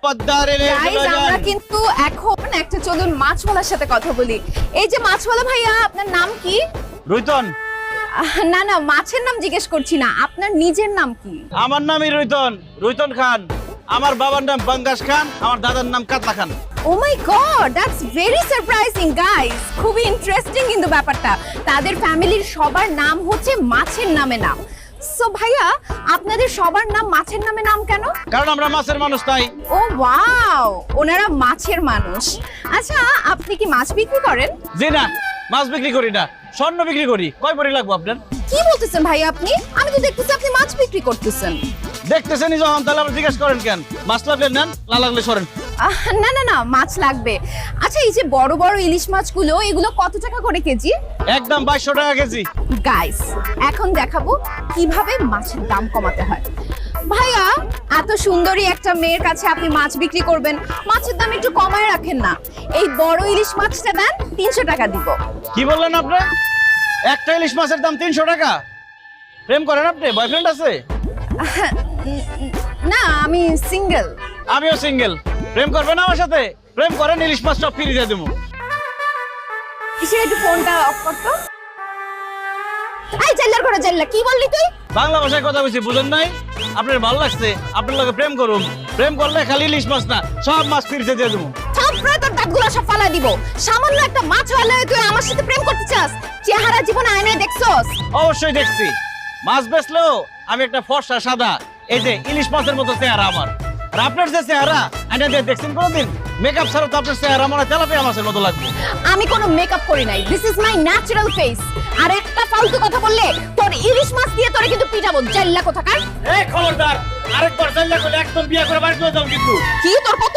পদ্মারে guys আমরা কিন্তু এখন একটা চলুন মাছওয়ালার সাথে কথা বলি। এই যে মাছওয়ালা ভাইয়া, আপনার নাম কি? রুইতন। না না, মাছের নাম জিজ্ঞেস করছি না, আপনার নিজের নাম কি? আমার নামই রুইতন, রুইতন খান। আমার বাবার নাম বাঙ্গাস খান, আমার দাদার নাম Katla Khan. Oh my god, that's very surprising guys. খুবই ইন্টারেস্টিং কিন্তু ব্যাপারটা। তাদের ফ্যামিলির সবার নাম হচ্ছে মাছের নামে নাম। সো ভাইয়া, আপনাদের সবার নাম মাছের নামে নাম কেন? কারণ আমরা মাছের মানুষ তাই। ও ওয়াও, ওনারা মাছের মানুষ। আচ্ছা, আপনি কি মাছ বিক্রি করেন? জি না, মাছ বিক্রি করি না, স্বর্ণ বিক্রি করি। কয় ভরি লাগবো আপনার? কি বলতেছেন ভাই আপনি? আমি তো দেখতেছি আপনি মাছ বিক্রি করতেছেন। দেখতেছেনই যখন, তাহলে আবার জিজ্ঞেস করেন কেন? মাছ লাগলে নেন, না লাগলে সরেন। না না না, মাছ লাগবে। আচ্ছা, এই যে বড় বড় ইলিশ মাছগুলো, এগুলো কত টাকা করে কেজি? একদম 2200 টাকা কেজি। গাইস, এখন দেখাবো কিভাবে মাছের দাম কমাতে হয়। ভাইয়া, এত সুন্দরী একটা মেয়ের কাছে আপনি মাছ বিক্রি করবেন, মাছের দাম একটু কমায় রাখেন না। এই বড় ইলিশ মাছটা দেন, 300 টাকা দিব। কি বললেন আপনি? একটা ইলিশ মাছের দাম 300 টাকা? প্রেম করেন আপনি? বয়ফ্রেন্ড আছে? না, আমি সিঙ্গেল। আমিও সিঙ্গেল। প্রেম করবেন আমার সাথে? প্রেম করেন, ইলিশ মাছ সব ফ্রি দিয়ে দেবো। কিসের, একটু ফোনটা অফ করতো। এই জেল্লার ঘরে জেল্লা, কি বললি তুই? বাংলা ভাষায় কথা বলছি, বুঝেন নাই? আপনার ভালো লাগছে, আপনার লগে প্রেম করুন। প্রেম করলে খালি ইলিশ মাছ না, সব মাছ ফ্রিতে দিয়ে দেবো। থাপড়ে তোর দাঁতগুলো সব ফালা দিব। সামান্য একটা মাছ হলে তুই আমার সাথে প্রেম করতে চাস? চেহারা জীবনে আয়নায় দেখছস? অবশ্যই দেখছি। মাছ বেচলেও আমি একটা ফর্সা সাদা, এই যে ইলিশ মাছের মতো চেহারা আমার। আর আপনার যে চেহারা, আয়না দিয়ে দেখছেন কোনোদিন? মেকআপ ছাড়া তো আপনার চেহারা মনে হয় তেলাপিয়া মাছের মতো লাগবে। আমি কোনো মেকআপ করি নাই, this is my natural face. আর একটা ফালতু কথা বললে তোর ইলিশ মাছ দিয়ে তোরে কিন্তু পিটাবো, জাল্লা কোথাকার। এই খবরদার, আরেকবার জানলে করলে একদম বিয়ে করে বাড়ি চলে যাও কিন্তু। কি তোর কত